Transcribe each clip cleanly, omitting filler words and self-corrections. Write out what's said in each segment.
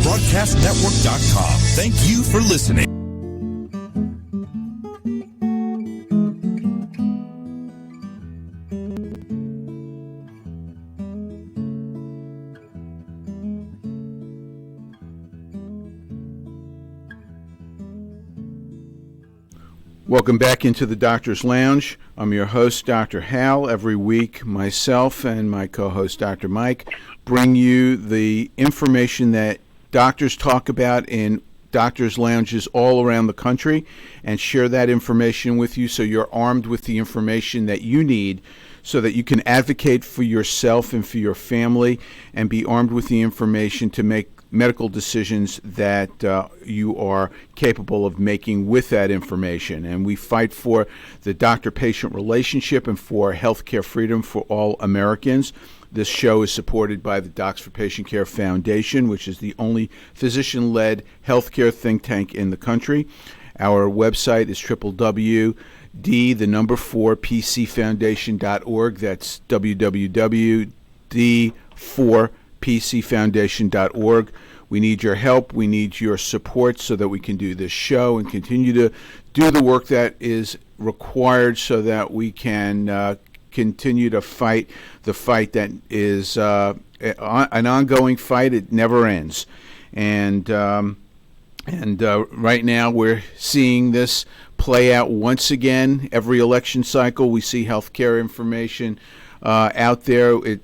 broadcastnetwork.com. Thank you for listening. Welcome back into the Doctor's Lounge. I'm your host, Dr. Hal. Every week, myself and my co-host, Dr. Mike, bring you the information that doctors talk about in doctors' lounges all around the country and share that information with you so you're armed with the information that you need so that you can advocate for yourself and for your family and be armed with the information to make medical decisions that you are capable of making with that information. And we fight for the doctor-patient relationship and for healthcare freedom for all Americans. This show is supported by the Docs for Patient Care Foundation, which is the only physician-led healthcare think tank in the country. Our website is www.d4pcfoundation.org. That's www.d4pcfoundation.org. We need your help. We need your support so that we can do this show and continue to do the work that is required so that we can continue to fight the fight that is an ongoing fight. It never ends. And right now we're seeing this play out once again. Every election cycle we see healthcare information out there. It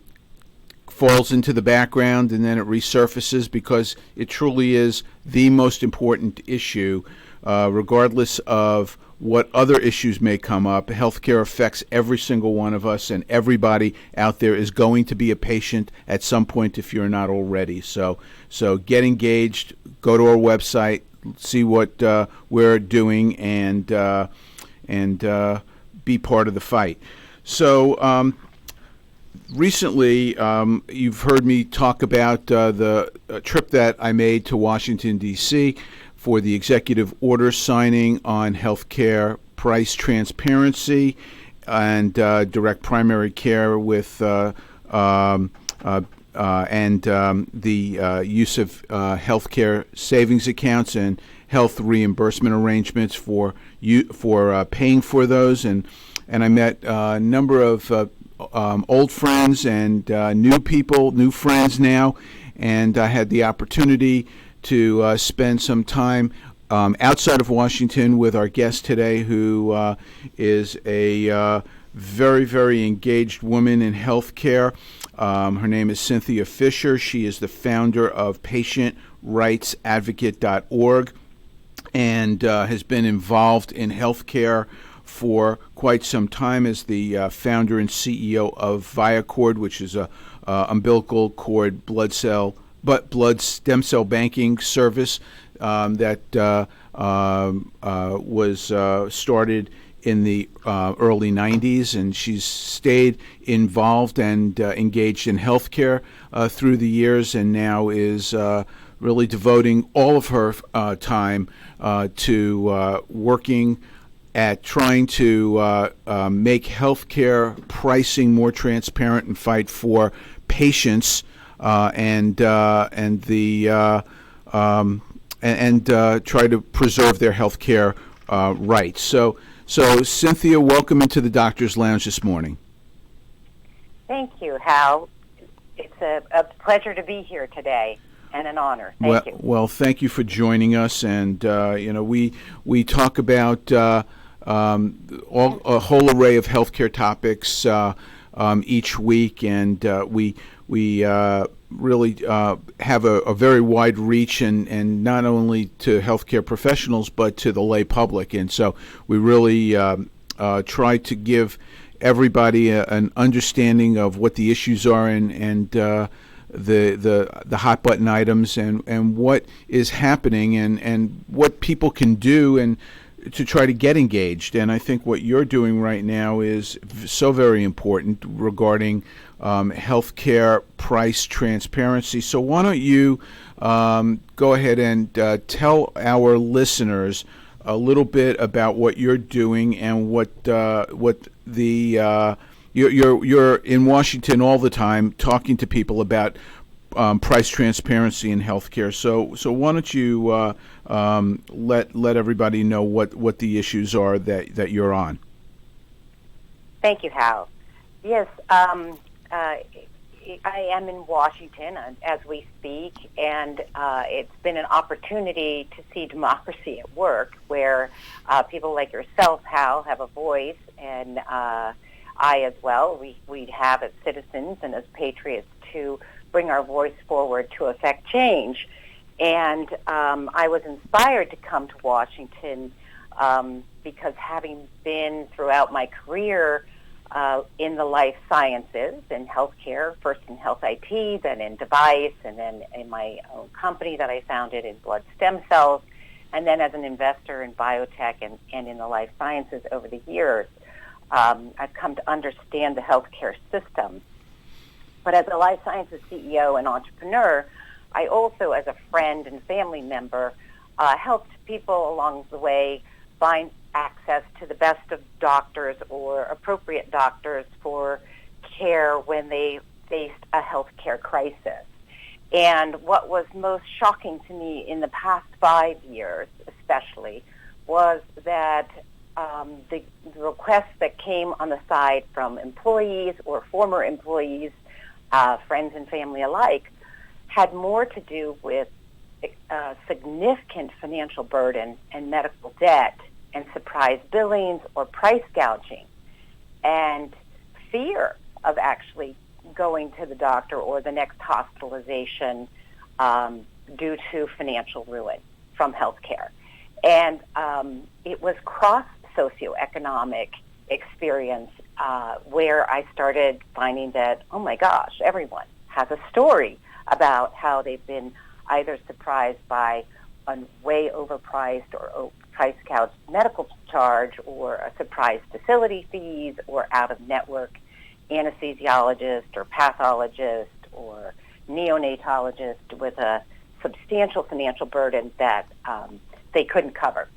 falls into the background and then it resurfaces because it truly is the most important issue, regardless of what other issues may come up. Healthcare affects every single one of us, and everybody out there is going to be a patient at some point if you're not already. So get engaged, go to our website, see what we're doing, and be part of the fight. So recently, you've heard me talk about the trip that I made to Washington, D.C. for the executive order signing on healthcare price transparency and direct primary care with and the use of healthcare savings accounts and health reimbursement arrangements for paying for those. And I met a number of old friends and new people, new friends now, and I had the opportunity to spend some time outside of Washington with our guest today, who is a very, very engaged woman in healthcare. Her name is Cynthia Fisher. She is the founder of PatientRightsAdvocate.org and has been involved in healthcare for quite some time as the founder and CEO of ViaCord, which is a umbilical cord blood stem cell banking service that was started in the early 90s, and she's stayed involved and engaged in healthcare through the years, and now is really devoting all of her time to working at trying to make healthcare pricing more transparent and fight for patients and try to preserve their healthcare rights. So Cynthia, welcome into the Doctor's Lounge this morning. Thank you, Hal. It's a pleasure to be here today. And an honor. Thank you. Well, thank you for joining us. And we talk about a whole array of healthcare topics each week, and we really have a very wide reach, and not only to healthcare professionals but to the lay public. And so we really try to give everybody an understanding of what the issues are and the hot button items and what is happening and what people can do and to try to get engaged. And I think what you're doing right now is so very important regarding healthcare price transparency. So why don't you go ahead and tell our listeners a little bit about what you're doing and what the you're in Washington all the time talking to people about price transparency in healthcare. So why don't you let everybody know what the issues are that you're on? Thank you, Hal. Yes, I am in Washington as we speak, and it's been an opportunity to see democracy at work, where people like yourself, Hal, have a voice, and I as well. We have as citizens and as patriots to bring our voice forward to affect change. And I was inspired to come to Washington because having been throughout my career in the life sciences and healthcare, first in health IT, then in device, and then in my own company that I founded in blood stem cells, and then as an investor in biotech and in the life sciences over the years, I've come to understand the healthcare system. But as a life sciences CEO and entrepreneur, I also, as a friend and family member, helped people along the way find access to the best of doctors or appropriate doctors for care when they faced a healthcare crisis. And what was most shocking to me in the past 5 years, especially, was that the requests that came on the side from employees or former employees, friends and family alike, had more to do with significant financial burden and medical debt and surprise billings or price gouging and fear of actually going to the doctor or the next hospitalization due to financial ruin from healthcare. And it was cross-socioeconomic experience where I started finding that, oh my gosh, everyone has a story about how they've been either surprised by a way overpriced or price gouged medical charge, or a surprise facility fees, or out-of-network anesthesiologist or pathologist or neonatologist with a substantial financial burden that they couldn't cover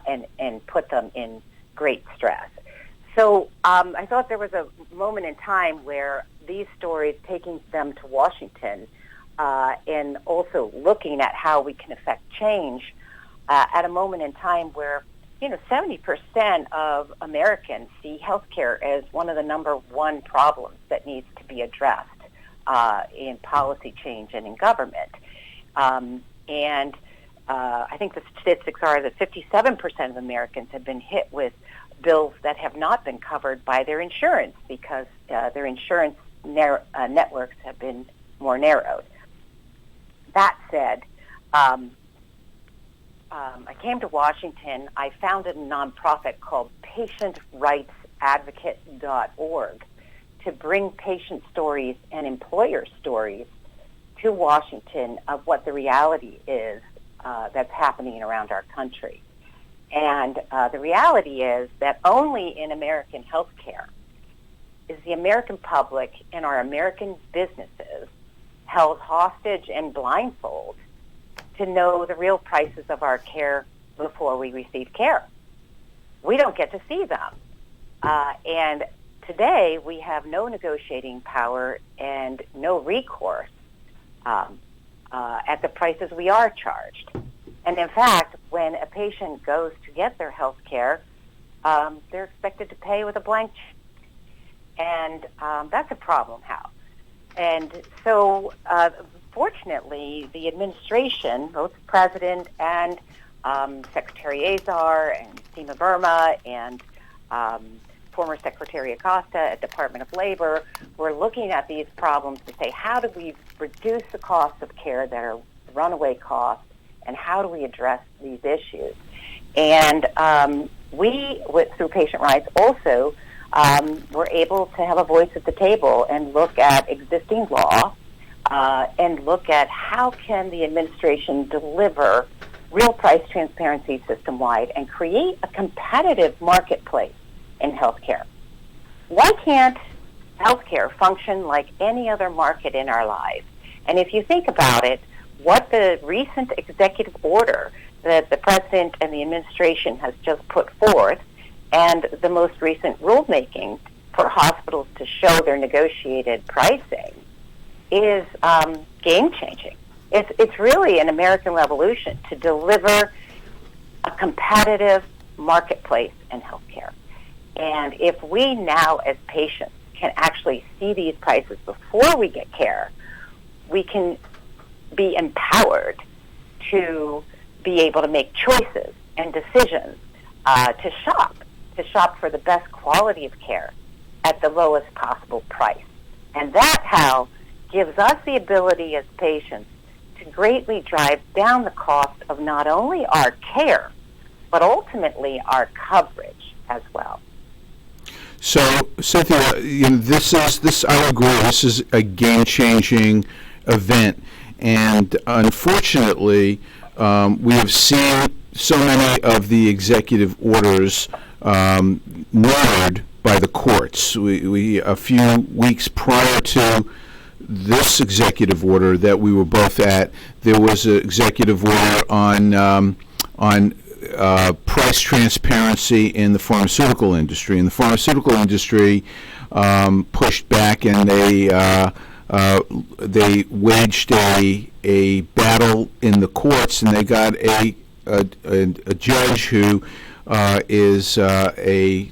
and put them in great stress. So I thought there was a moment in time where these stories, taking them to Washington and also looking at how we can affect change at a moment in time where 70% of Americans see healthcare as one of the number one problems that needs to be addressed in policy change and in government. And I think the statistics are that 57% of Americans have been hit with bills that have not been covered by their insurance because their insurance networks have been more narrowed. That said, I came to Washington. I founded a nonprofit called PatientRightsAdvocate.org to bring patient stories and employer stories to Washington of what the reality is that's happening around our country. And the reality is that only in American healthcare is the American public and our American businesses held hostage and blindfold to know the real prices of our care before we receive care. We don't get to see them. And today we have no negotiating power and no recourse at the prices we are charged. And in fact, when a patient goes to get their health care, they're expected to pay with a blank check. And that's a problem, Hal. And so, fortunately, the administration, both the president and Secretary Azar and Seema Verma and former Secretary Acosta at Department of Labor, were looking at these problems to say, how do we reduce the costs of care that are runaway costs, and how do we address these issues? And we, through Patient Rights, also were able to have a voice at the table and look at existing law and look at how can the administration deliver real price transparency system-wide and create a competitive marketplace in healthcare. Why can't healthcare function like any other market in our lives? And if you think about it, what the recent executive order that the president and the administration has just put forth, and the most recent rulemaking for hospitals to show their negotiated pricing, is game-changing. It's really an American revolution to deliver a competitive marketplace in healthcare. And if we now as patients can actually see these prices before we get care, we can be empowered to be able to make choices and decisions to shop for the best quality of care at the lowest possible price. And that, Hal, gives us the ability as patients to greatly drive down the cost of not only our care, but ultimately our coverage as well. So, Cynthia, I agree, this is a game-changing event. And unfortunately, we have seen so many of the executive orders narrowed by the courts. We a few weeks prior to this executive order that we were both at, there was an executive order on price transparency in the pharmaceutical industry. And the pharmaceutical industry pushed back, and they waged a battle in the courts, and they got a judge who is an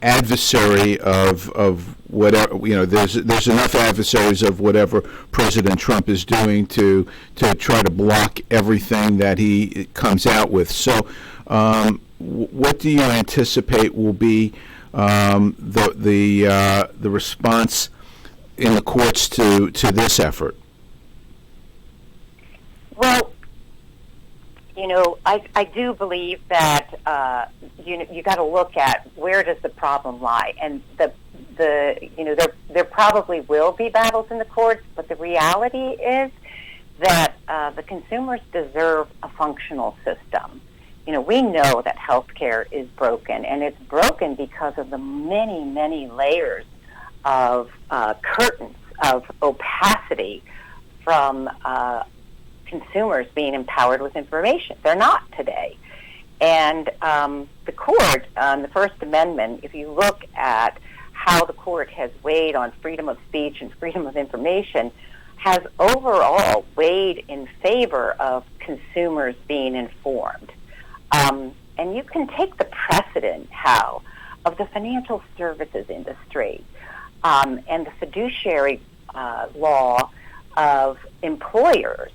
adversary of whatever, there's enough adversaries of whatever President Trump is doing to try to block everything that he comes out with. So what do you anticipate will be the response in the courts to this effort? Well, I do believe that you got to look at where does the problem lie, and there probably will be battles in the courts, but the reality is that the consumers deserve a functional system. We know that healthcare is broken, and it's broken because of the many, many layers of curtains of opacity from consumers being empowered with information. They're not today. And the court, the First Amendment, if you look at how the court has weighed on freedom of speech and freedom of information, has overall weighed in favor of consumers being informed. And you can take the precedent, Hal, of the financial services industry and the fiduciary law of employers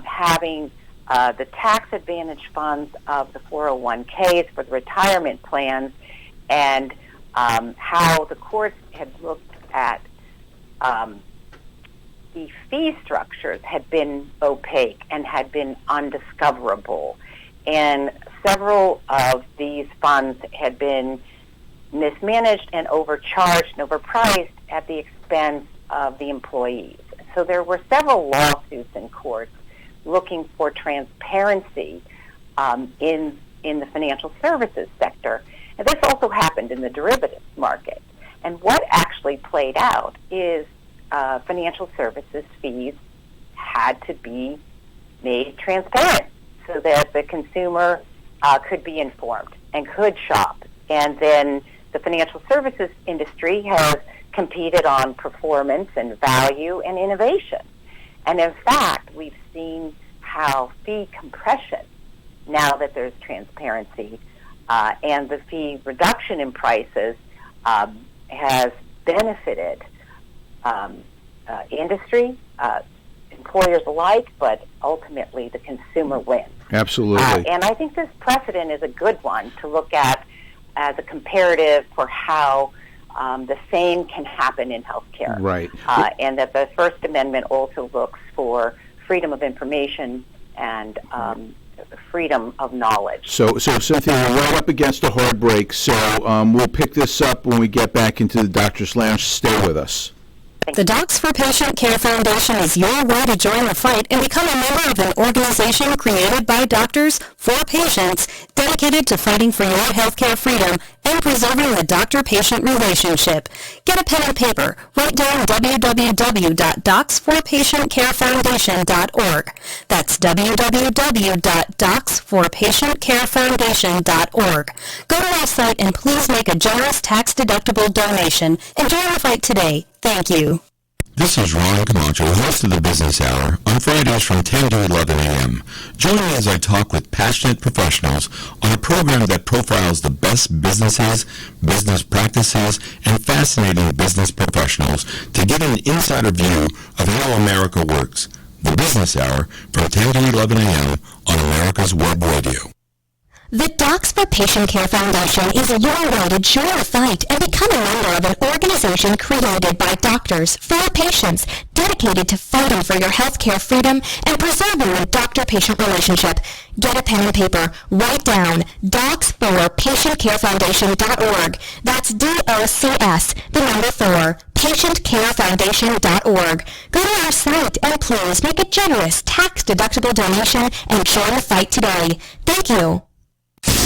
having the tax advantage funds of the 401ks for the retirement plans, and how the courts had looked at the fee structures had been opaque and had been undiscoverable. And several of these funds had been mismanaged and overcharged and overpriced at the expense of the employees. So there were several lawsuits in courts looking for transparency in the financial services sector. And this also happened in the derivatives market. And what actually played out is financial services fees had to be made transparent so that the consumer could be informed and could shop. And then the financial services industry has competed on performance and value and innovation. And in fact, we've seen how fee compression, now that there's transparency, and the fee reduction in prices has benefited industry, employers alike, but ultimately the consumer wins. Absolutely. And I think this precedent is a good one to look at as a comparative for how the same can happen in healthcare. Right. And that the First Amendment also looks for freedom of information and freedom of knowledge. So Cynthia, we're right up against a hard break, so we'll pick this up when we get back into the Doctor's Lounge. Stay with us. The Docs for Patient Care Foundation is your way to join the fight and become a member of an organization created by doctors for patients dedicated to fighting for your healthcare freedom and preserving the doctor-patient relationship. Get a pen and paper. Write down www.docsforpatientcarefoundation.org. That's www.docsforpatientcarefoundation.org. Go to our site and please make a generous tax-deductible donation and join the fight today. Thank you. This is Ron Camacho, host of the Business Hour, on Fridays from 10 to 11 a.m. Join me as I talk with passionate professionals on a program that profiles the best businesses, business practices, and fascinating business professionals to get an insider view of how America works. The Business Hour from 10 to 11 a.m. on America's Web Radio. The Docs for Patient Care Foundation is your way to join the fight and become a member of an organization created by doctors for patients, dedicated to fighting for your healthcare freedom and preserving the doctor-patient relationship. Get a pen and paper. Write down docs4patientcarefoundation.org. That's DOCS, the number 4, patientcarefoundation.org. Go to our site and please make a generous, tax-deductible donation and join the fight today. Thank you.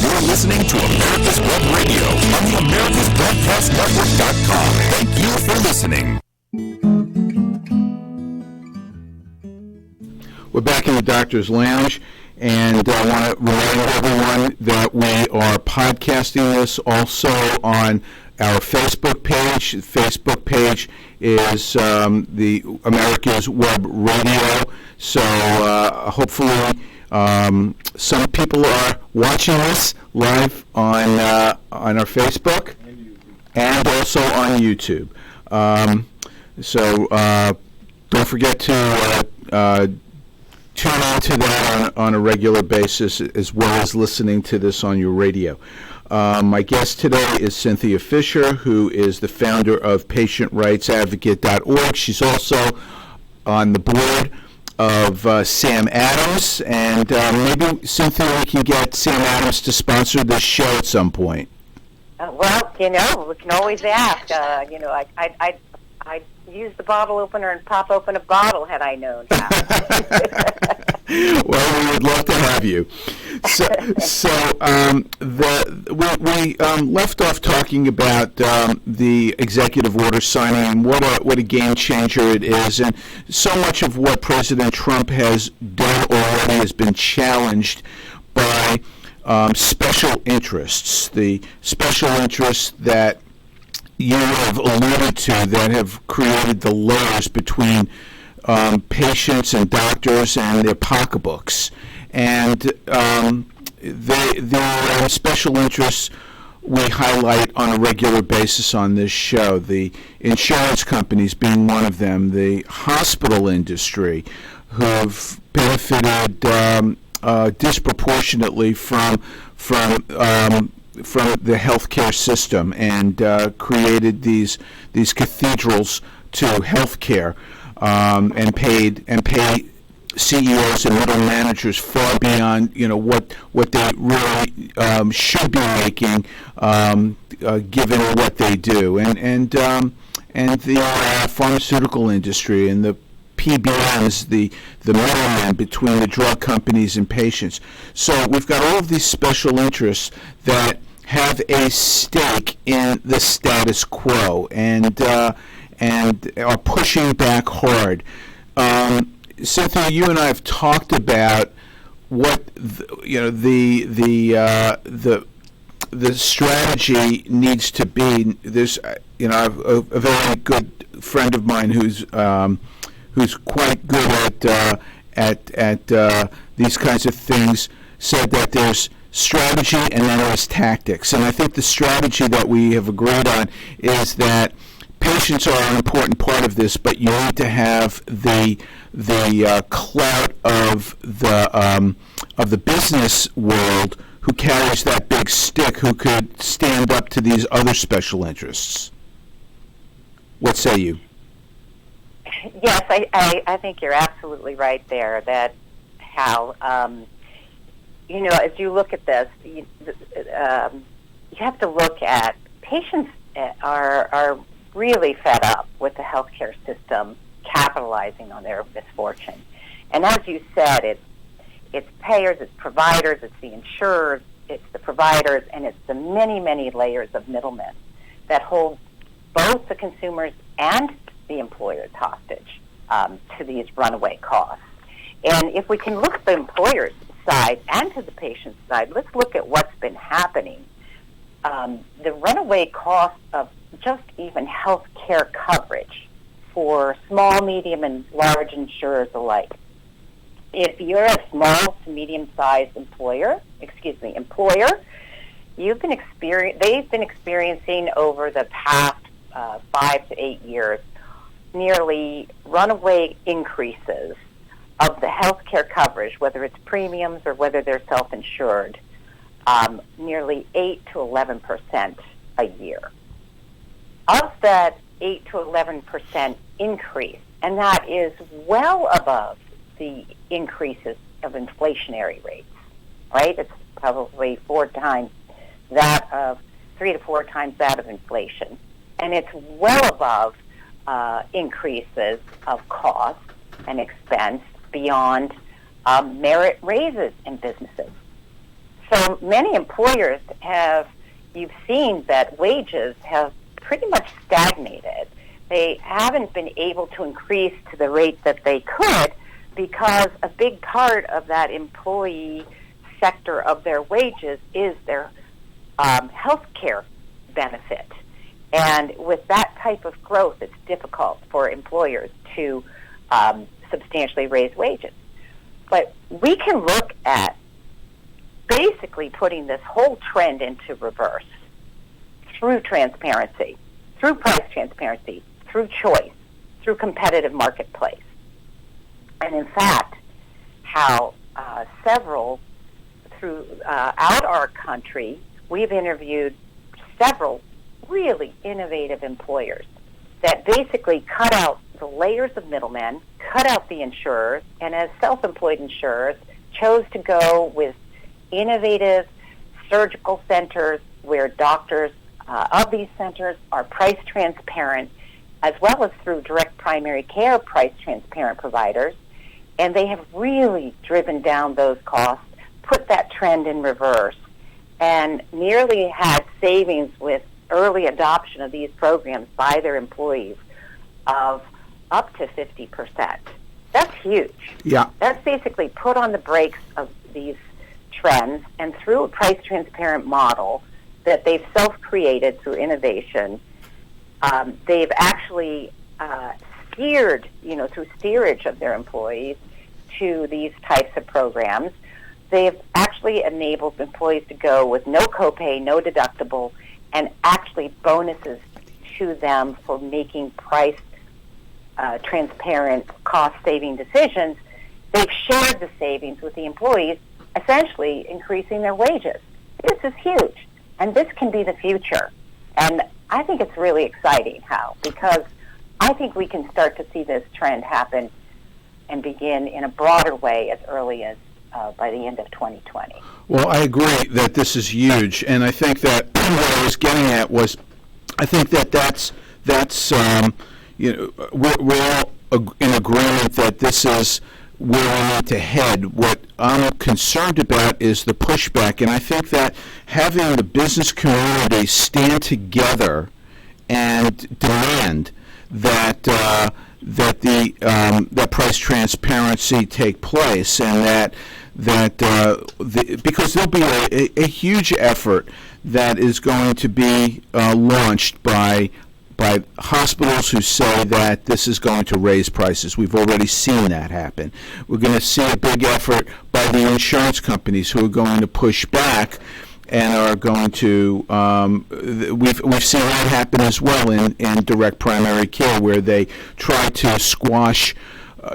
You're listening to America's Web Radio on the AmericasBroadcastNetwork.com. Thank you for listening. We're back in the Doctor's Lounge, and I want to remind everyone that we are podcasting this also on our Facebook page. The Facebook page is the America's Web Radio, so hopefully some people are watching this live on our Facebook and also on YouTube. So don't forget to tune into that on a regular basis, as well as listening to this on your radio. My guest today is Cynthia Fisher, who is the founder of PatientRightsAdvocate.org. She's also on the board of Sam Adams, and maybe, Cynthia, we can get Sam Adams to sponsor this show at some point. Well, we can always ask. I'd use the bottle opener and pop open a bottle had I known how. Well, we would love to have you. We left off talking about the executive order signing and what a game changer it is, and so much of what President Trump has done already has been challenged by special interests. The special interests that you have alluded to that have created the layers between patients and doctors and their pocketbooks. And the special interests we highlight on a regular basis on this show, the insurance companies being one of them, the hospital industry, who've benefited disproportionately from the healthcare system and created these cathedrals to healthcare, and pay CEOs and middle managers far beyond what they really should be making, given what they do, and the pharmaceutical industry and the PBMs, the middlemen between the drug companies and patients. So we've got all of these special interests that have a stake in the status quo and are pushing back hard. Cynthia, you and I have talked about what the strategy needs to be. There's a very good friend of mine who's quite good at these kinds of things, said that there's strategy and then there's tactics. And I think the strategy that we have agreed on is that patients are an important part of this, but you need to have the clout of the business world who carries that big stick, who could stand up to these other special interests. What say you? Yes, I think you're absolutely right there, that Hal, as you look at this, you have to look at patients are really fed up with the healthcare system capitalizing on their misfortune. And as you said, it's payers, it's providers, it's the insurers, it's the providers, and it's the many, many layers of middlemen that hold both the consumers and the employers hostage to these runaway costs. And if we can look at the employer's side and to the patient's side, let's look at what's been happening. The runaway cost of just even health care coverage for small, medium, and large insurers alike. If you're a small to medium-sized employer, they've been experiencing over the past 5 to 8 years nearly runaway increases of the health care coverage, whether it's premiums or whether they're self-insured, nearly 8 to 11% a year. Of that 8 to 11% increase, and that is well above the increases of inflationary rates, right? It's probably 3 to 4 times that of inflation. And it's well above increases of cost and expense beyond merit raises in businesses. So many employers you've seen that wages have pretty much stagnated. They haven't been able to increase to the rate that they could because a big part of that employee sector of their wages is their health care benefit. And with that type of growth, it's difficult for employers to substantially raise wages. But we can look at basically putting this whole trend into reverse through transparency, through price transparency, through choice, through competitive marketplace. And in fact, how several throughout our country, we've interviewed several really innovative employers that basically cut out the layers of middlemen, cut out the insurers, and as self-employed insurers, chose to go with innovative surgical centers where doctors of these centers are price transparent, as well as through direct primary care price transparent providers. And they have really driven down those costs, put that trend in reverse, and nearly had savings with early adoption of these programs by their employees of up to 50%. That's huge. Yeah. That's basically put on the brakes of these trends, and through a price transparent model that they've self-created through innovation, they've actually steered, through steerage of their employees to these types of programs. They've actually enabled employees to go with no copay, no deductible, and actually bonuses to them for making price transparent, cost-saving decisions. They've shared the savings with the employees, essentially increasing their wages. This is huge, and this can be the future. And I think it's really exciting, Hal, because I think we can start to see this trend happen and begin in a broader way as early as by the end of 2020. Well, I agree that this is huge, and I think that what I was getting at was, I think that's we're all in agreement that this is where we need to head. What I'm concerned about is the pushback, and I think that having the business community stand together and demand that that price transparency take place, and because there'll be a huge effort that is going to be launched by hospitals who say that this is going to raise prices. We've already seen that happen. We're going to see a big effort by the insurance companies who are going to push back and are going to, we've seen that happen as well in direct primary care, where they try to squash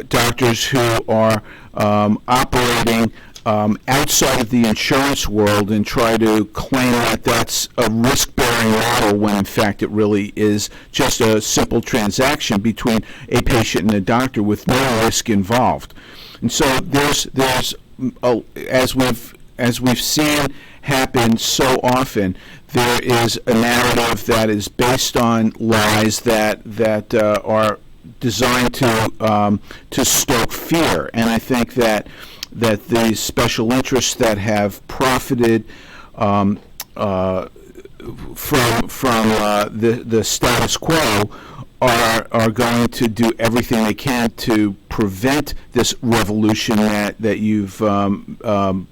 doctors who are operating outside of the insurance world and try to claim that that's a risk-bearing model, when in fact it really is just a simple transaction between a patient and a doctor with no risk involved. And so there's as we've seen happen so often, there is a narrative that is based on lies that are designed to stoke fear. And I think that the special interests that have profited from the status quo are going to do everything they can to prevent this revolution that you've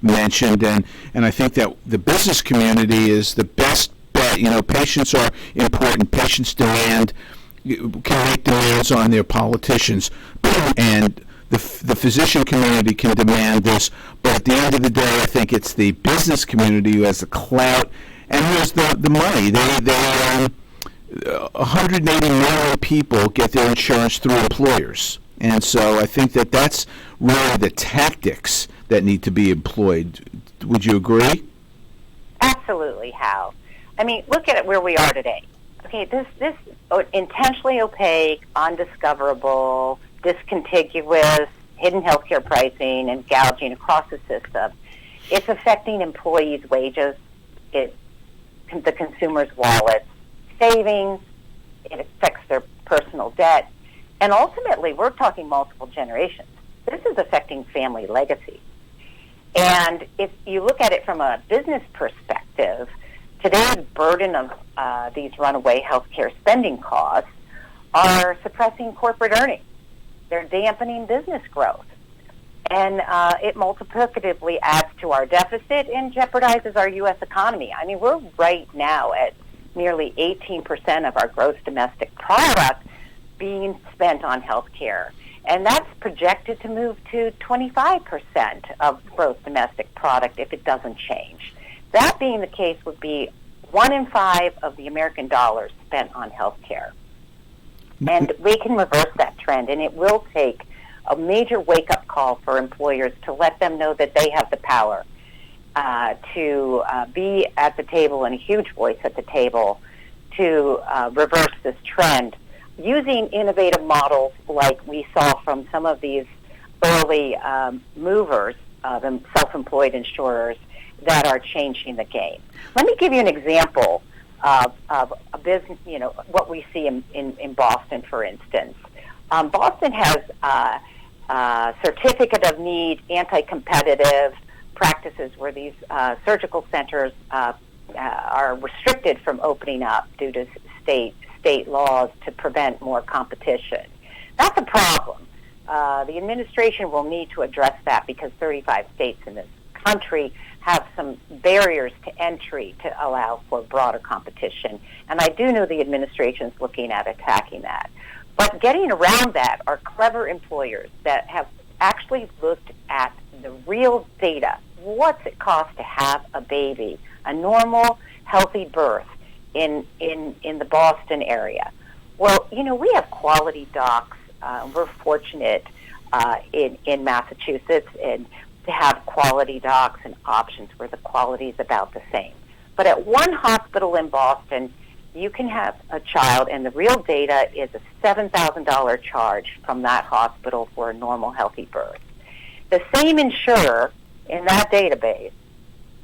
mentioned, and I think that the business community is the best bet. Patients are important. Patients demand can make demands on their politicians, and the physician community can demand this. But at the end of the day, I think it's the business community who has the clout and who has the money. 180 million people get their insurance through employers, and so I think that's really the tactics that need to be employed. Would you agree? Absolutely, Hal. I mean, look at it where we are today. Okay, this intentionally opaque, undiscoverable, discontiguous, hidden healthcare pricing and gouging across the system, it's affecting employees' wages, the consumer's wallets, savings, it affects their personal debt, and ultimately, we're talking multiple generations. This is affecting family legacy. And if you look at it from a business perspective, today's burden of these runaway healthcare spending costs are suppressing corporate earnings. They're dampening business growth. And it multiplicatively adds to our deficit and jeopardizes our U.S. economy. I mean, we're right now at nearly 18% of our gross domestic product being spent on healthcare. And that's projected to move to 25% of gross domestic product if it doesn't change. That being the case would be 1 in 5 of the American dollars spent on healthcare. And we can reverse that trend, and it will take a major wake-up call for employers to let them know that they have the power to be at the table and a huge voice at the table to reverse this trend using innovative models like we saw from some of these early movers, the self-employed insurers that are changing the game. Let me give you an example of a business, what we see in Boston, for instance. Boston has certificate of need, anti-competitive practices where these surgical centers are restricted from opening up due to state laws to prevent more competition. That's a problem. The administration will need to address that because 35 states in this country have some barriers to entry to allow for broader competition. And I do know the administration is looking at attacking that. But getting around that are clever employers that have actually looked at the real data. What's it cost to have a baby, a normal, healthy birth in the Boston area? Well, we have quality docs. We're fortunate in Massachusetts and to have quality docs and options where the quality is about the same. But at one hospital in Boston, you can have a child, and the real data is a $7,000 charge from that hospital for a normal, healthy birth. The same insurer in that database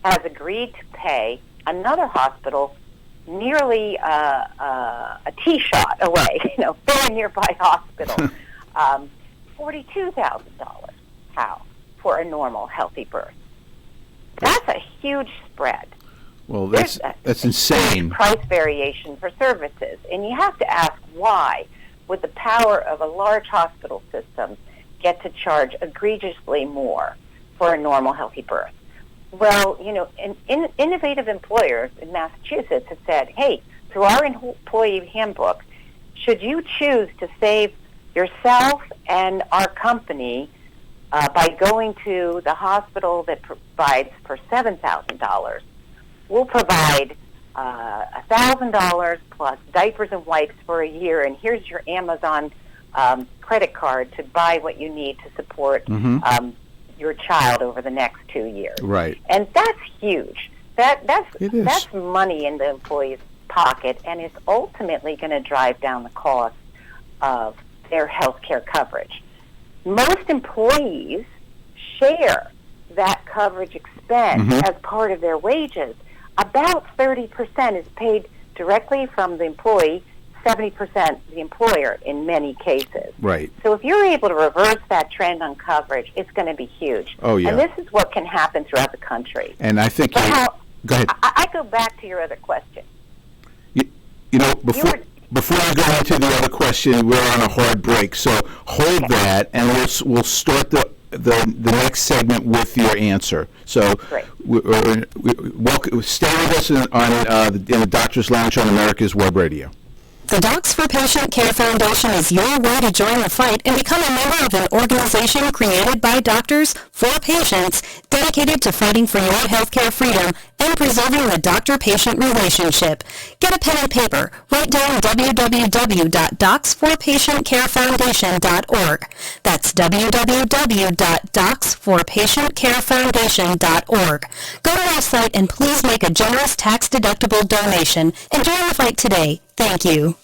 has agreed to pay another hospital nearly a T-shot away, very nearby hospital, $42,000. How? For a normal, healthy birth. That's a huge spread. Well, that's insane. Price variation for services. And you have to ask why would the power of a large hospital system get to charge egregiously more for a normal, healthy birth? Well, innovative employers in Massachusetts have said, hey, through our employee handbook, should you choose to save yourself and our company by going to the hospital that provides for $7,000, we'll provide $1,000 plus diapers and wipes for a year, and here's your Amazon credit card to buy what you need to support your child over the next 2 years. Right. And that's huge. That's money in the employee's pocket, and it's ultimately going to drive down the cost of their health care coverage. Most employees share that coverage expense as part of their wages. About 30% is paid directly from the employee, 70% the employer in many cases. Right. So if you're able to reverse that trend on coverage, it's going to be huge. Oh, yeah. And this is what can happen throughout the country. And I think... Go ahead. I go back to your other question. Before I go into the other question, we're on a hard break, so hold that, and we'll start the next segment with your answer. So, stay with us in the Doctor's Lounge on America's Web Radio. The Docs for Patient Care Foundation is your way to join the fight and become a member of an organization created by doctors for patients dedicated to fighting for your healthcare freedom and preserving the doctor-patient relationship. Get a pen and paper. Write down www.docsforpatientcarefoundation.org. That's www.docsforpatientcarefoundation.org. Go to our site and please make a generous tax-deductible donation and join the fight today. Thank you.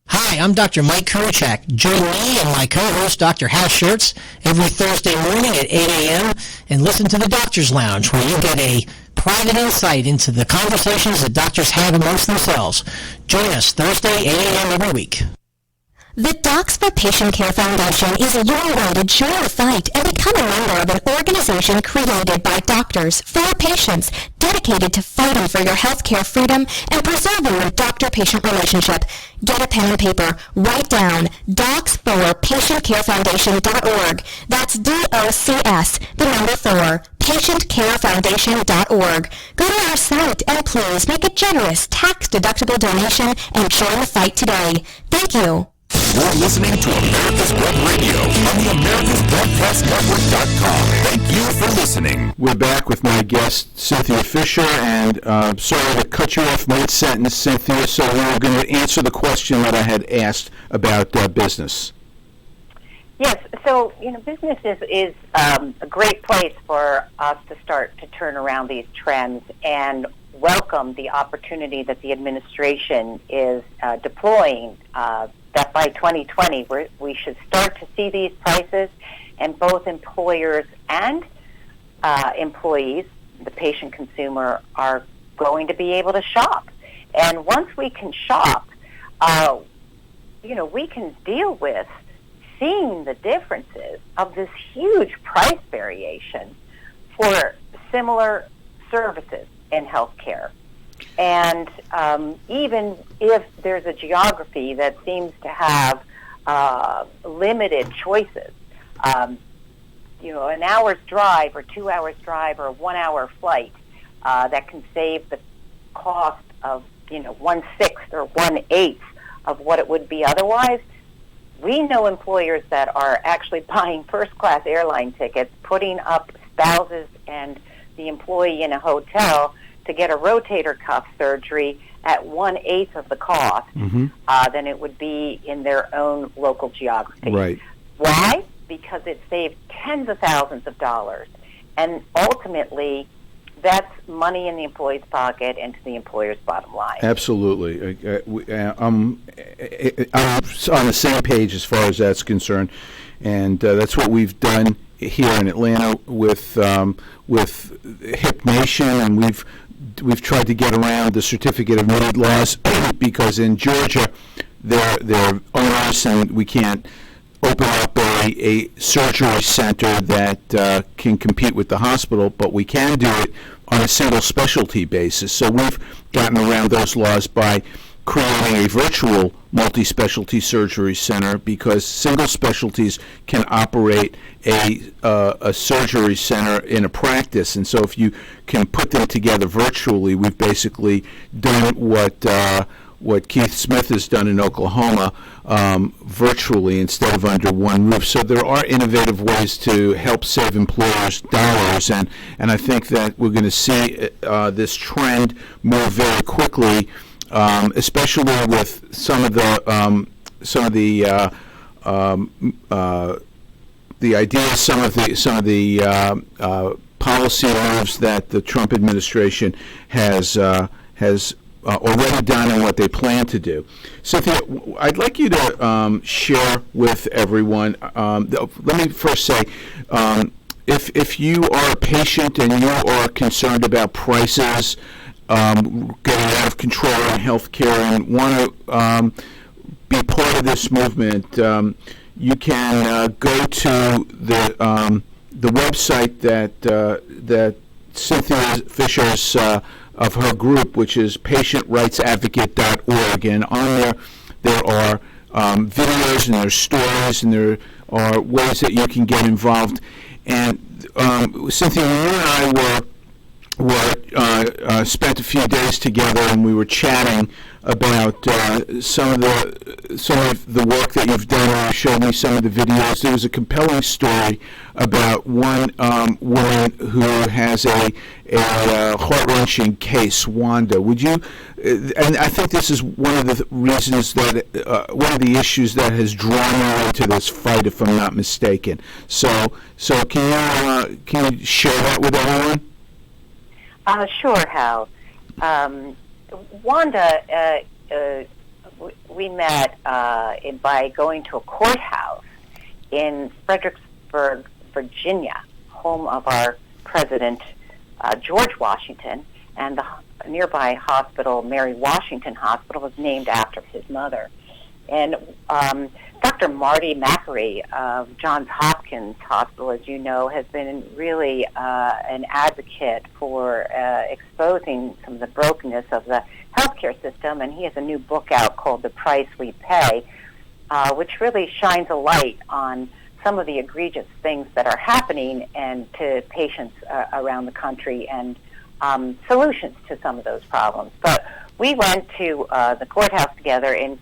Hi, I'm Dr. Mike Kurichak. Join me and my co-host, Dr. Hal Scherz, every Thursday morning at 8 a.m. and listen to the Doctor's Lounge, where you get a private insight into the conversations that doctors have amongst themselves. Join us Thursday, 8 a.m. every week. The Docs for Patient Care Foundation is your way to join the fight and become a member of an organization created by doctors for patients dedicated to fighting for your healthcare freedom and preserving the doctor-patient relationship. Get a pen and paper. Write down docsforpatientcarefoundation.org. That's DOCS, the number 4, patientcarefoundation.org. Go to our site and please make a generous tax-deductible donation and join the fight today. Thank you. You're listening to America's Web Radio on the AmericasBroadcastNetwork.com. Thank you for listening. We're back with my guest, Cynthia Fisher, and sorry to cut you off mid-sentence, Cynthia, so we're going to answer the question that I had asked about business. Yes, so, business is a great place for us to start to turn around these trends and welcome the opportunity that the administration is deploying, that by 2020 we should start to see these prices, and both employers and employees, the patient consumer, are going to be able to shop. And once we can shop, we can deal with seeing the differences of this huge price variation for similar services in healthcare. And even if there's a geography that seems to have limited choices, an hour's drive or 2 hours drive or a 1 hour flight that can save the cost of 1/6 or 1/8 of what it would be otherwise. We know employers that are actually buying first-class airline tickets, putting up spouses and the employee in a hotel to get a rotator cuff surgery at 1/8 of the cost than it would be in their own local geography. Right. Why? Because it saved tens of thousands of dollars. And ultimately, that's money in the employee's pocket and to the employer's bottom line. Absolutely. I'm on the same page as far as that's concerned. And that's what we've done here in Atlanta with Hip Nation, and we've tried to get around the certificate of need laws because in Georgia they're onerous, and we can't open up a surgery center that can compete with the hospital, but we can do it on a single specialty basis. So we've gotten around those laws by creating a virtual multi-specialty surgery center, because single specialties can operate a surgery center in a practice. And so if you can put them together virtually, we've basically done what Keith Smith has done in Oklahoma virtually instead of under one roof. So there are innovative ways to help save employers dollars, and I think that we're going to see this trend move very quickly, especially with some of the ideas, some of the policy moves that the Trump administration has already done and what they plan to do. Cynthia, I'd like you to share with everyone. Let me first say, if you are a patient and you are concerned about prices getting out of control in healthcare and want to be part of this movement, you can go to the website that Cynthia Fisher's of her group, which is patientrightsadvocate.org, and on there are videos and there's stories and there are ways that you can get involved. And Cynthia, you and I were spent a few days together, and we were chatting about some of the work that you've done. And you showed me some of the videos. There was a compelling story about one woman who has a heart-wrenching case, Wanda. Would you? And I think this is one of the reasons that one of the issues that has drawn you into this fight, if I'm not mistaken. So can you share that with everyone? Sure, Hal. Wanda, we met by going to a courthouse in Fredericksburg, Virginia, home of our president, George Washington, and the nearby hospital, Mary Washington Hospital, was named after his mother. And Dr. Marty Macri of Johns Hopkins Hospital, as you know, has been really an advocate for exposing some of the brokenness of the healthcare system, and he has a new book out called The Price We Pay, which really shines a light on some of the egregious things that are happening and to patients around the country and solutions to some of those problems. But we went to the courthouse together and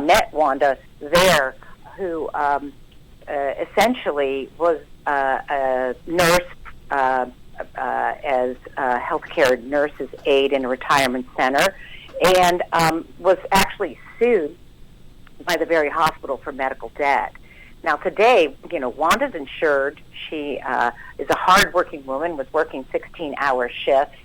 met Wanda there, who essentially was a nurse as a healthcare nurse's aide in a retirement center, and was actually sued by the very hospital for medical debt. Now today, Wanda's insured. She is a hard-working woman, was working 16-hour shifts,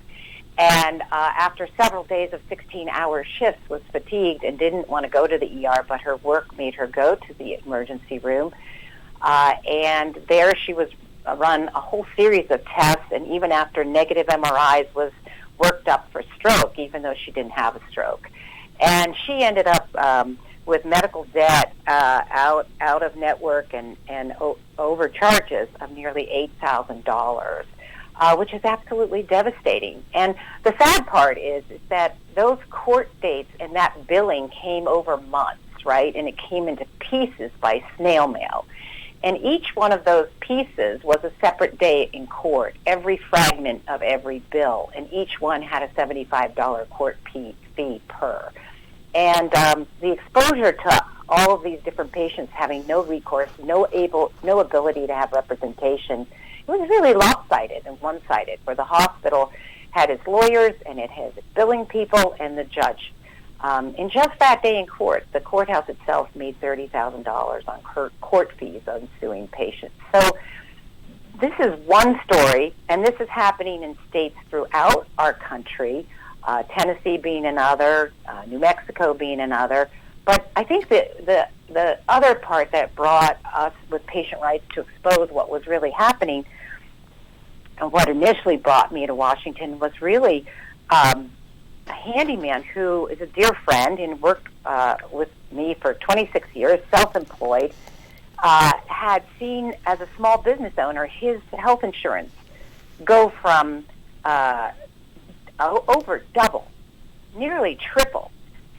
and after several days of 16-hour shifts was fatigued and didn't want to go to the ER, but her work made her go to the emergency room. And there she was run a whole series of tests, and even after negative MRIs was worked up for stroke, even though she didn't have a stroke. And she ended up with medical debt out of network and overcharges of nearly $8,000. Which is absolutely devastating. And the sad part is that those court dates and that billing came over months, right? And it came into pieces by snail mail. And each one of those pieces was a separate day in court, every fragment of every bill, and each one had a $75 court fee per. And the exposure to all of these different patients having no recourse, no ability to have representation, it was really lopsided and one-sided, where the hospital had its lawyers and it had its billing people and the judge. In just that day in court, the courthouse itself made $30,000 on court fees on suing patients. So this is one story, and this is happening in states throughout our country, Tennessee being another, New Mexico being another. But I think that the other part that brought us with patient rights to expose what was really happening, and what initially brought me to Washington, was really a handyman who is a dear friend and worked with me for 26 years, self-employed, had seen as a small business owner his health insurance go from over double, nearly triple.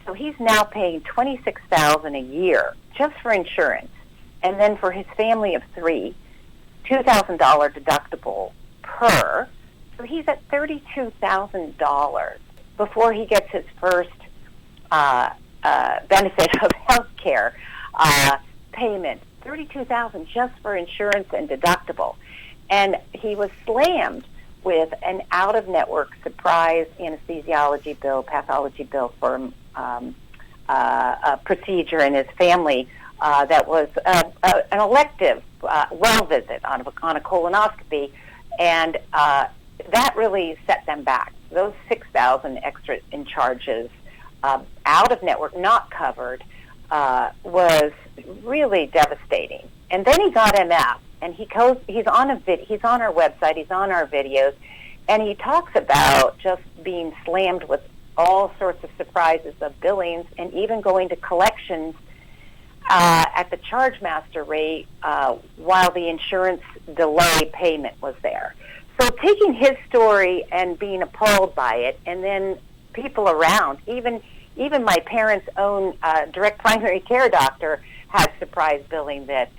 So he's now paying $26,000 a year just for insurance, and then for his family of three, $2,000 deductible per. So he's at $32,000 before he gets his first benefit of health care payment. $32,000 just for insurance and deductible, and he was slammed with an out-of-network surprise anesthesiology bill, pathology bill for a procedure in his family that was an elective well visit on a colonoscopy, and that really set them back. Those $6,000 extra in charges out of network, not covered, was really devastating. And then he got MF, and he's on he's on our website, he's on our videos, and he talks about just being slammed with all sorts of surprises of billings, and even going to collections at the charge master rate while the insurance delay payment was there. So taking his story and being appalled by it, and then people around, even my parents' own direct primary care doctor has surprise billing that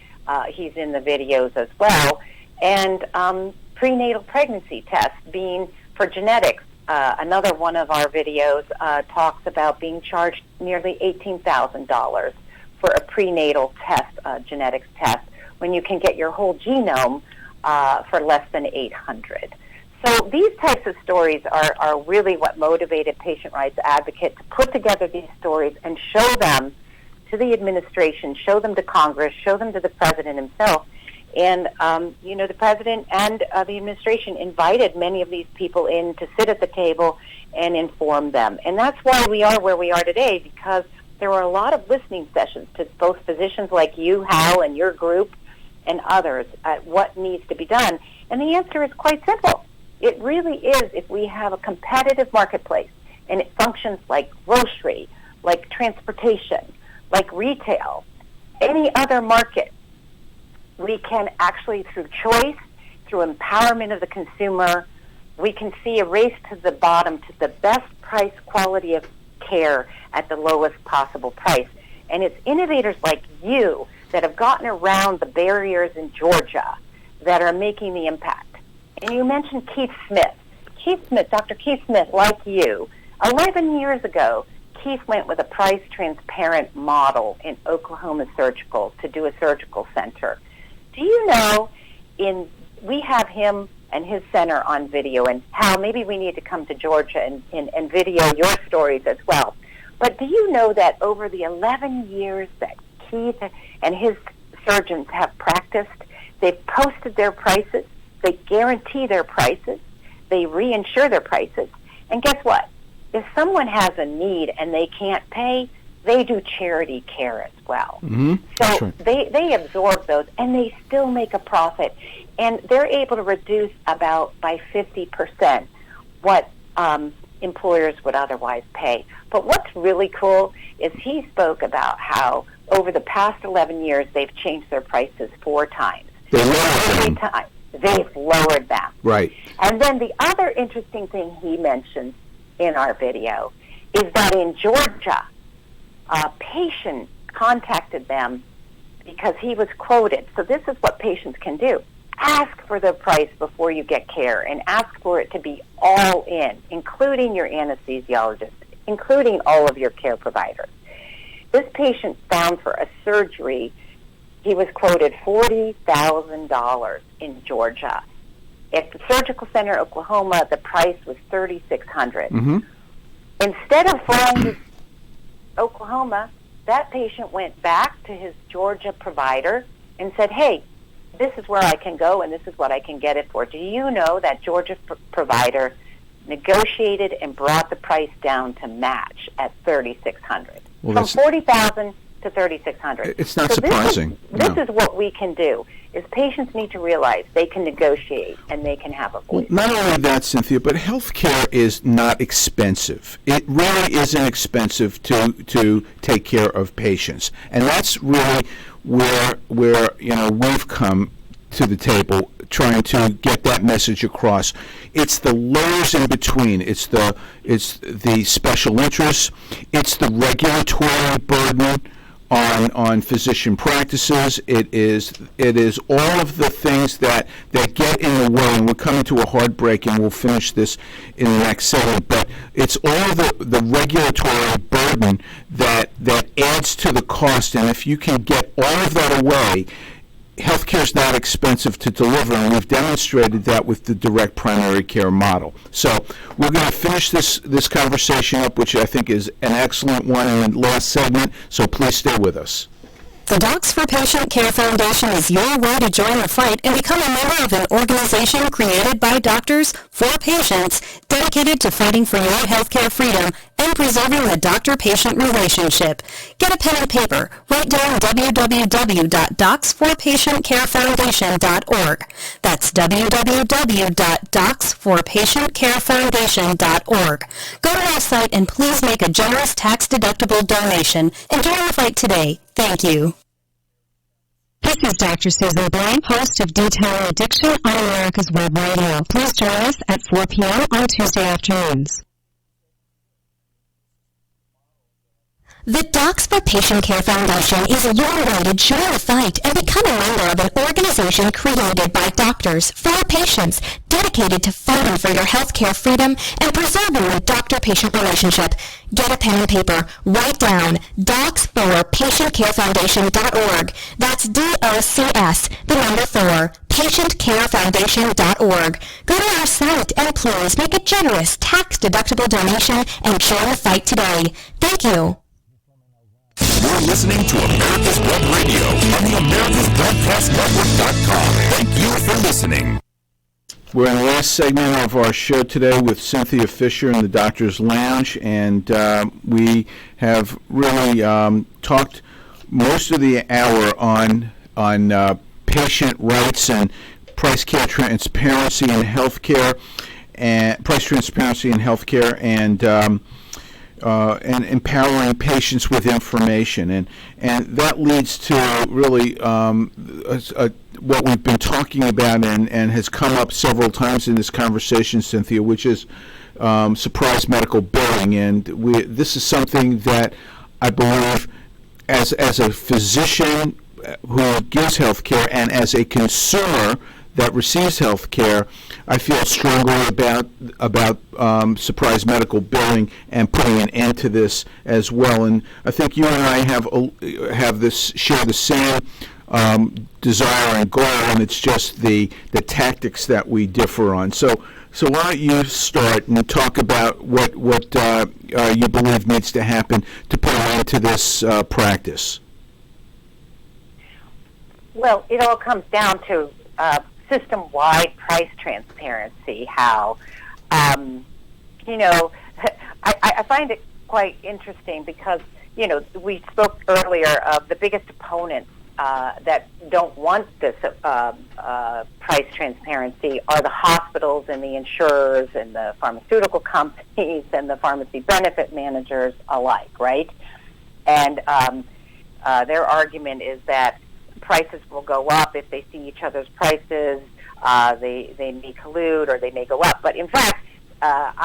he's in the videos as well, and prenatal pregnancy tests being For genetics, another one of our videos talks about being charged nearly $18,000 for a prenatal test, genetics test, when you can get your whole genome for less than $800. So these types of stories are really what motivated patient rights advocates to put together these stories and show them to the administration, show them to Congress, show them to the president himself. And, the president and the administration invited many of these people in to sit at the table and inform them. And that's why we are where we are today, because there were a lot of listening sessions to both physicians like you, Hal, and your group, and others at what needs to be done. And the answer is quite simple. It really is, if we have a competitive marketplace and it functions like grocery, like transportation, like retail, any other market, we can actually, through choice, through empowerment of the consumer, we can see a race to the bottom to the best price quality of care at the lowest possible price. And it's innovators like you that have gotten around the barriers in Georgia that are making the impact. And you mentioned Keith Smith. Dr. Keith Smith, like you, 11 years ago, Keith went with a price-transparent model in Oklahoma Surgical to do a surgical center. Do you know, we have him and his center on video, and Hal, maybe we need to come to Georgia and video your stories as well. But do you know that over the 11 years that Keith and his surgeons have practiced, they've posted their prices, they guarantee their prices, they reinsure their prices, and guess what? If someone has a need and they can't pay, they do charity care as well. Mm-hmm. So right. they absorb those, and they still make a profit. And they're able to reduce about by 50% what employers would otherwise pay. But what's really cool is he spoke about how over the past 11 years they've changed their prices 4 times. Every time they've lowered them. Right. And then the other interesting thing he mentioned in our video is that in Georgia, a patient contacted them because he was quoted. So this is what patients can do. Ask for the price before you get care, and ask for it to be all in, including your anesthesiologist, including all of your care providers. This patient found for a surgery, he was quoted $40,000 in Georgia. At the surgical center, Oklahoma, the price was $3,600. Mm-hmm. Instead of flying to Oklahoma, that patient went back to his Georgia provider and said, hey, this is where I can go and this is what I can get it for. Do you know that Georgia provider negotiated and brought the price down to match at $3,600? From $40,000 to $3,600. It's not surprising. This is what we can do, is patients need to realize they can negotiate and they can have a voice. Not only that, Cynthia, but healthcare is not expensive. It really isn't expensive to take care of patients. And that's really where we've come to the table trying to get that message across. It's the layers in between. It's the special interests. It's the regulatory burden on physician practices. It is all of the things that get in the way, and we're coming to a hard break, and we'll finish this in the next segment, but it's all the regulatory burden that adds to the cost, and if you can get all of that away, healthcare is not expensive to deliver, and we've demonstrated that with the direct primary care model. So we're going to finish this conversation up, which I think is an excellent one in the last segment, so please stay with us. The Docs for Patient Care Foundation is your way to join the fight and become a member of an organization created by doctors for patients dedicated to fighting for your healthcare freedom and preserving the doctor-patient relationship. Get a pen and paper. Write down www.docsforpatientcarefoundation.org. That's www.docsforpatientcarefoundation.org. Go to our site and please make a generous tax-deductible donation and join the fight today. Thank you. This is Dr. Susan Blaine, host of Detailing Addiction on America's Web Radio. Please join us at 4 p.m. on Tuesday afternoons. The Docs for Patient Care Foundation is your way to join the fight and become a member of an organization created by doctors for patients, dedicated to fighting for your healthcare freedom and preserving the doctor-patient relationship. Get a pen and paper. Write down docs4patientcarefoundation.org. That's DOCS, the number 4, patientcarefoundation.org. Go to our site and please make a generous, tax-deductible donation and join the fight today. Thank you. You're listening to America's Web Radio on the AmericasBroadcastNetwork.com. Thank you for listening. We're in the last segment of our show today with Cynthia Fisher in the Doctor's Lounge, and we have really talked most of the hour on patient rights and price transparency in healthcare, and empowering patients with information, and that leads to really what we've been talking about and has come up several times in this conversation, Cynthia, which is surprise medical billing, and this is something that I believe, as a physician who gives health care and as a consumer that receives health care, I feel strongly about surprise medical billing and putting an end to this as well. And I think you and I share the same desire and goal, and it's just the tactics that we differ on. So why don't you start and talk about what you believe needs to happen to put an end to this practice? Well, it all comes down to system-wide price transparency, Hal. I find it quite interesting because, we spoke earlier of the biggest opponents that don't want this price transparency are the hospitals and the insurers and the pharmaceutical companies and the pharmacy benefit managers alike, right? And their argument is that prices will go up if they see each other's prices. They may collude or they may go up. But in fact,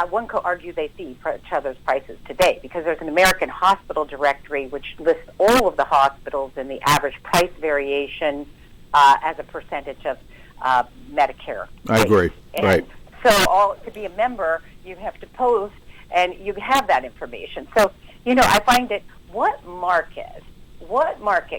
one could argue they see each other's prices today because there's an American hospital directory which lists all of the hospitals and the average price variation as a percentage of Medicare. I agree. And right. So to be a member, you have to post and you have that information. So, I find it, what market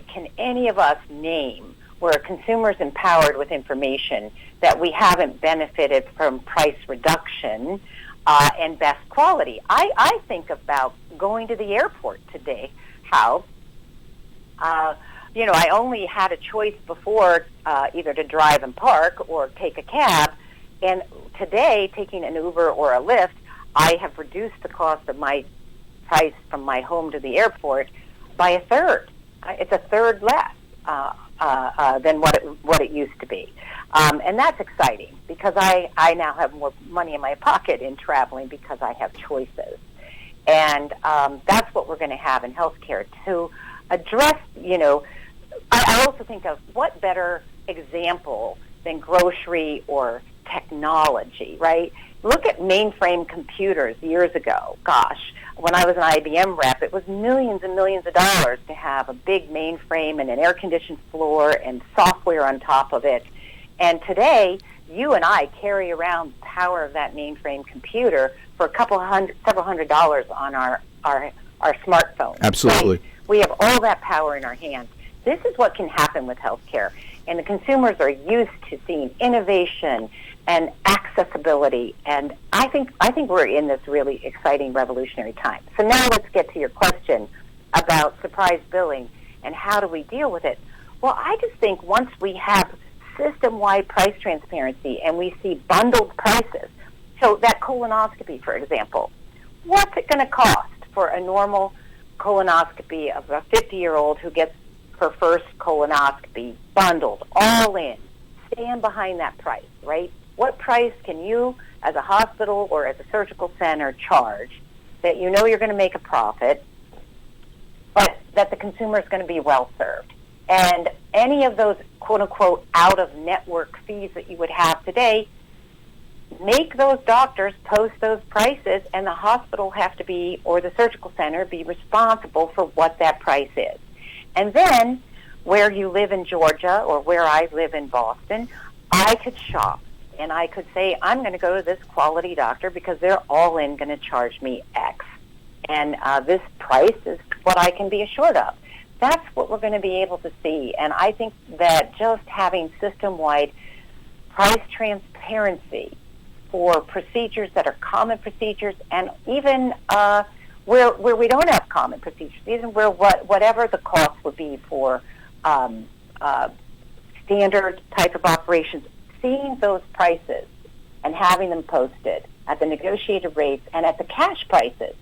can any of us name where a consumer's empowered with information that we haven't benefited from price reduction and best quality? I think about going to the airport today, how, I only had a choice before either to drive and park or take a cab, and today, taking an Uber or a Lyft, I have reduced the cost of my price from my home to the airport by a third. It's a third less than what it used to be, and that's exciting because I now have more money in my pocket in traveling because I have choices, and that's what we're going to have in healthcare to address. I also think of what better example than grocery or technology, right? Look at mainframe computers years ago. Gosh, when I was an IBM rep, it was millions and millions of dollars to have a big mainframe and an air-conditioned floor and software on top of it. And today, you and I carry around the power of that mainframe computer for several $100s on our smartphone. Absolutely. Right? We have all that power in our hands. This is what can happen with healthcare. And the consumers are used to seeing innovation and accessibility, and I think we're in this really exciting revolutionary time. So now let's get to your question about surprise billing and how do we deal with it. Well, I just think once we have system-wide price transparency and we see bundled prices, so that colonoscopy, for example, what's it going to cost for a normal colonoscopy of a 50-year-old who gets her first colonoscopy bundled, all in? Stand behind that price, right? What price can you, as a hospital or as a surgical center, charge that you know you're going to make a profit, but that the consumer is going to be well served? And any of those quote-unquote out-of-network fees that you would have today, make those doctors post those prices, and the hospital have to be, or the surgical center, be responsible for what that price is. And then, where you live in Georgia or where I live in Boston, I could shop. And I could say, I'm going to go to this quality doctor because they're all in going to charge me X. And this price is what I can be assured of. That's what we're going to be able to see. And I think that just having system-wide price transparency for procedures that are common procedures, and even where we don't have common procedures, even where whatever the cost would be for standard type of operations, seeing those prices and having them posted at the negotiated rates and at the cash prices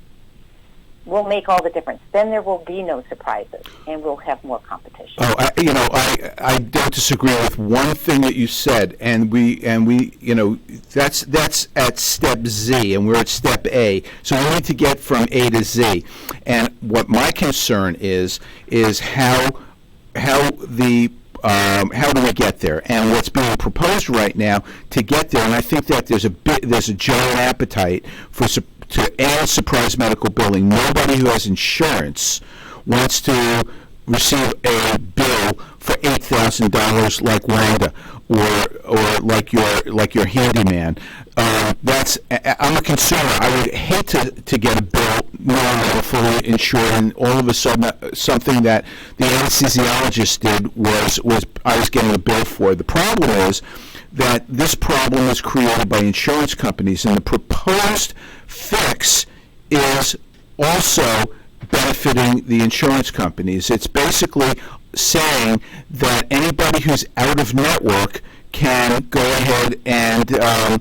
will make all the difference. Then there will be no surprises, and we'll have more competition. Oh, I don't disagree with one thing that you said, and we, that's at step Z, and we're at step A. So we need to get from A to Z. And what my concern is how do we get there? And what's being proposed right now to get there, and I think that there's a giant appetite to add surprise medical billing. Nobody who has insurance wants to receive a bill for $8,000 like Wanda or like your handyman. I'm a consumer. I would hate to get a bill knowing I'm fully insured, and all of a sudden something that the anesthesiologist did was I was getting a bill for. The problem is that this problem is created by insurance companies, and the proposed fix is also benefiting the insurance companies. It's basically saying that anybody who's out of network can go ahead and the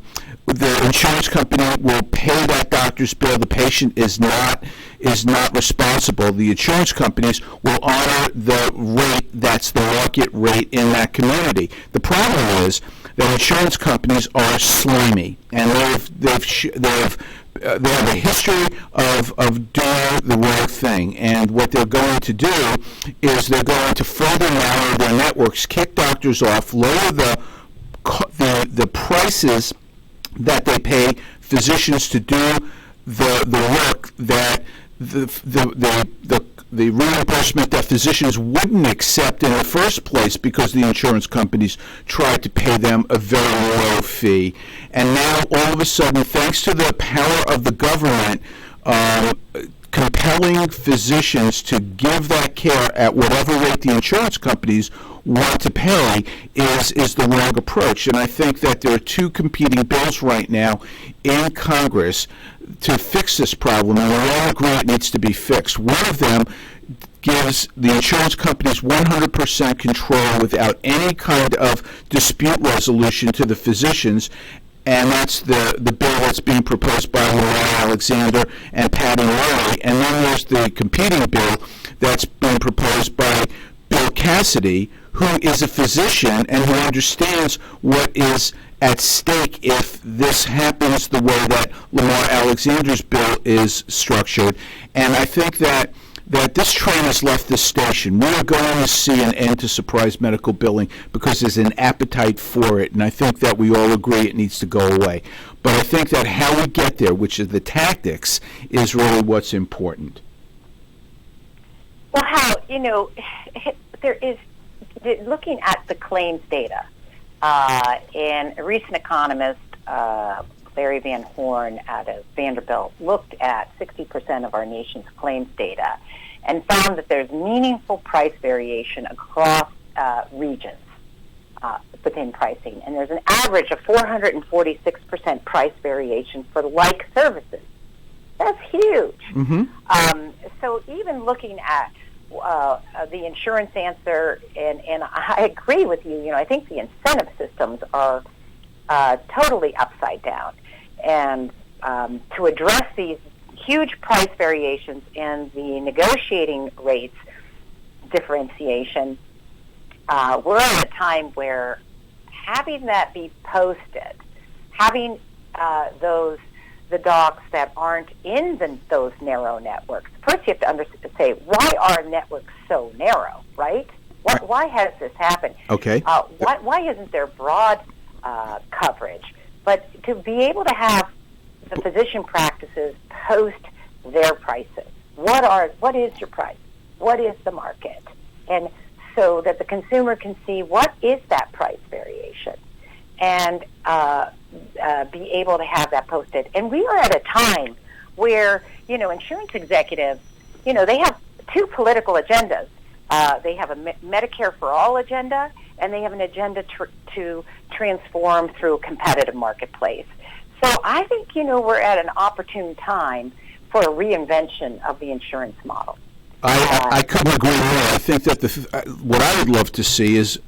insurance company will pay that doctor's bill. The patient is not responsible. The insurance companies will honor the rate that's the market rate in that community. The problem is that insurance companies are slimy, and they have a history of doing the wrong thing. And what they're going to do is they're going to further narrow their networks, kick doctors off, lower the prices that they pay physicians to do the work that the reimbursement that physicians wouldn't accept in the first place because the insurance companies tried to pay them a very low fee. And now, all of a sudden, thanks to the power of the government, compelling physicians to give that care at whatever rate the insurance companies want to pay is the wrong approach. And I think that there are two competing bills right now in Congress to fix this problem, and we all agree it needs to be fixed. One of them gives the insurance companies 100% control without any kind of dispute resolution to the physicians, and that's the bill that's being proposed by Lamar Alexander and Patty Murray. And then there's the competing bill that's being proposed by Bill Cassidy, who is a physician and who understands what is at stake if this happens the way that Lamar Alexander's bill is structured. And I think that this train has left this station. We are going to see an end to surprise medical billing because there's an appetite for it, and I think that we all agree it needs to go away. But I think that how we get there, which is the tactics, is really what's important. Well, Hal, there is, looking at the claims data, and a recent economist, Larry Van Horn out of Vanderbilt, looked at 60% of our nation's claims data and found that there's meaningful price variation across regions within pricing. And there's an average of 446% price variation for like services. That's huge. Mm-hmm. So even looking at the insurance answer, and I agree with you, I think the incentive systems are totally upside down. And to address these huge price variations and the negotiating rates differentiation, we're at a time where having that be posted, having the docs that aren't in those narrow networks. First, you have to say, why are networks so narrow, right? Why has this happened? Okay. Why isn't there broad coverage? but to be able to have the physician practices post their prices. What is your price? What is the market? And so that the consumer can see what is that price variation and be able to have that posted. And we are at a time where, insurance executives, they have two political agendas. They have a Medicare for All agenda, and they have an agenda to transform through a competitive marketplace. So I think, we're at an opportune time for a reinvention of the insurance model. I couldn't agree more. I think that what I would love to see is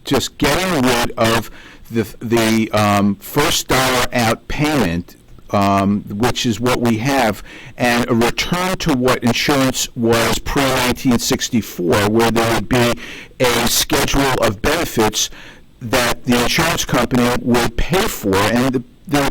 just getting rid of the first dollar out payment, which is what we have, and a return to what insurance was pre-1964, where there would be a schedule of benefits that the insurance company would pay for, and the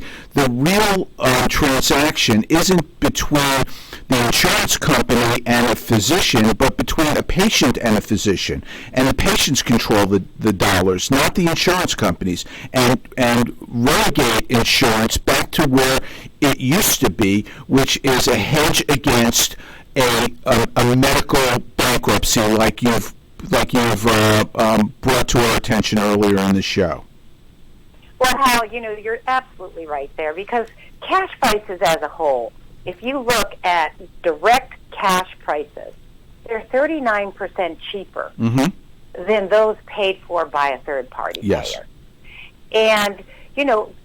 real transaction isn't between the insurance company and a physician, but between a patient and a physician. And the patients control the dollars, not the insurance companies, and relegate insurance back to where it used to be, which is a hedge against a medical bankruptcy like you've brought to our attention earlier in the show. Well, Hal, you're absolutely right there, because cash prices as a whole, if you look at direct cash prices, they're 39% cheaper than those paid for by a third-party payer. And,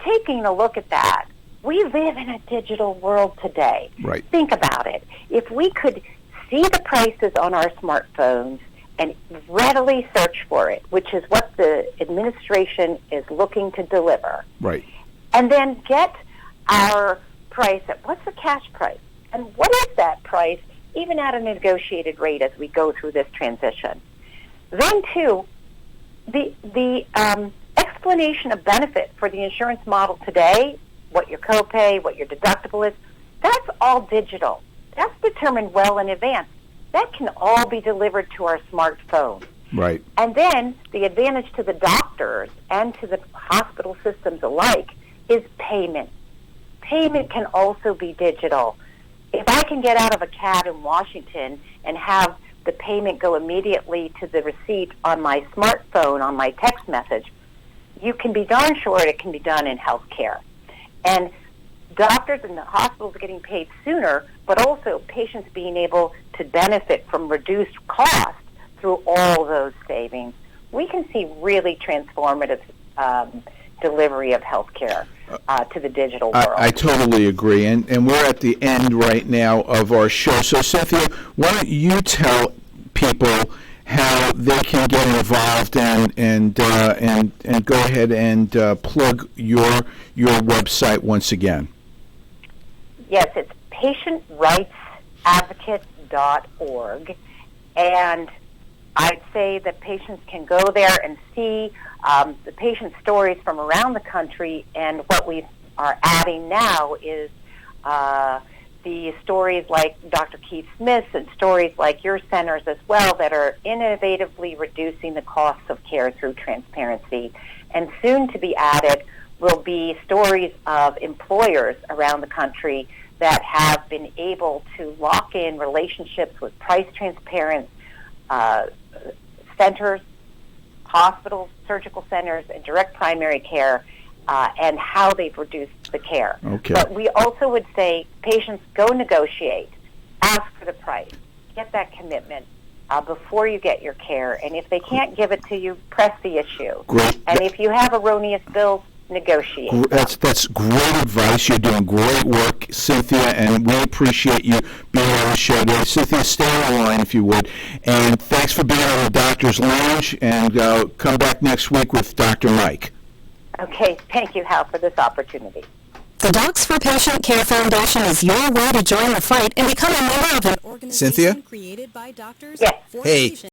taking a look at that, we live in a digital world today. Right. Think about it. If we could see the prices on our smartphones and readily search for it, which is what the administration is looking to deliver. Right. And then get our price at what's the cash price? And what is that price, even at a negotiated rate as we go through this transition? Then, too, the explanation of benefit for the insurance model today, what your copay, what your deductible is, that's all digital. That's determined well in advance. That can all be delivered to our smartphone. Right. And then the advantage to the doctors and to the hospital systems alike is payment. Payment can also be digital. If I can get out of a cab in Washington and have the payment go immediately to the receipt on my smartphone, on my text message, you can be darn sure it can be done in healthcare. And doctors and the hospitals are getting paid sooner, but also patients being able to benefit from reduced costs through all those savings. We can see really transformative delivery of healthcare to the digital world. I totally agree, and we're at the end right now of our show. So, Cynthia, why don't you tell people how they can get involved and go ahead and plug your website once again. Yes, it's patientrightsadvocate.org, and I'd say that patients can go there and see the patient stories from around the country, and what we are adding now is the stories like Dr. Keith Smith's and stories like your centers as well that are innovatively reducing the costs of care through transparency. And soon to be added will be stories of employers around the country that have been able to lock in relationships with price transparent centers, hospitals, surgical centers, and direct primary care, and how they've reduced the care. Okay. But we also would say patients go negotiate, ask for the price, get that commitment before you get your care, and if they can't give it to you, press the issue. Great. And if you have erroneous bills, negotiate. That's great advice. You're doing great work, Cynthia, and we appreciate you being on the show today. Cynthia, stay on the line if you would. And thanks for being on the Doctor's Lounge, and come back next week with Dr. Mike. Okay, thank you, Hal, for this opportunity. The Docs for Patient Care Foundation is your way to join the fight and become a member of an organization Cynthia? created by doctors Yes. for Hey. patients.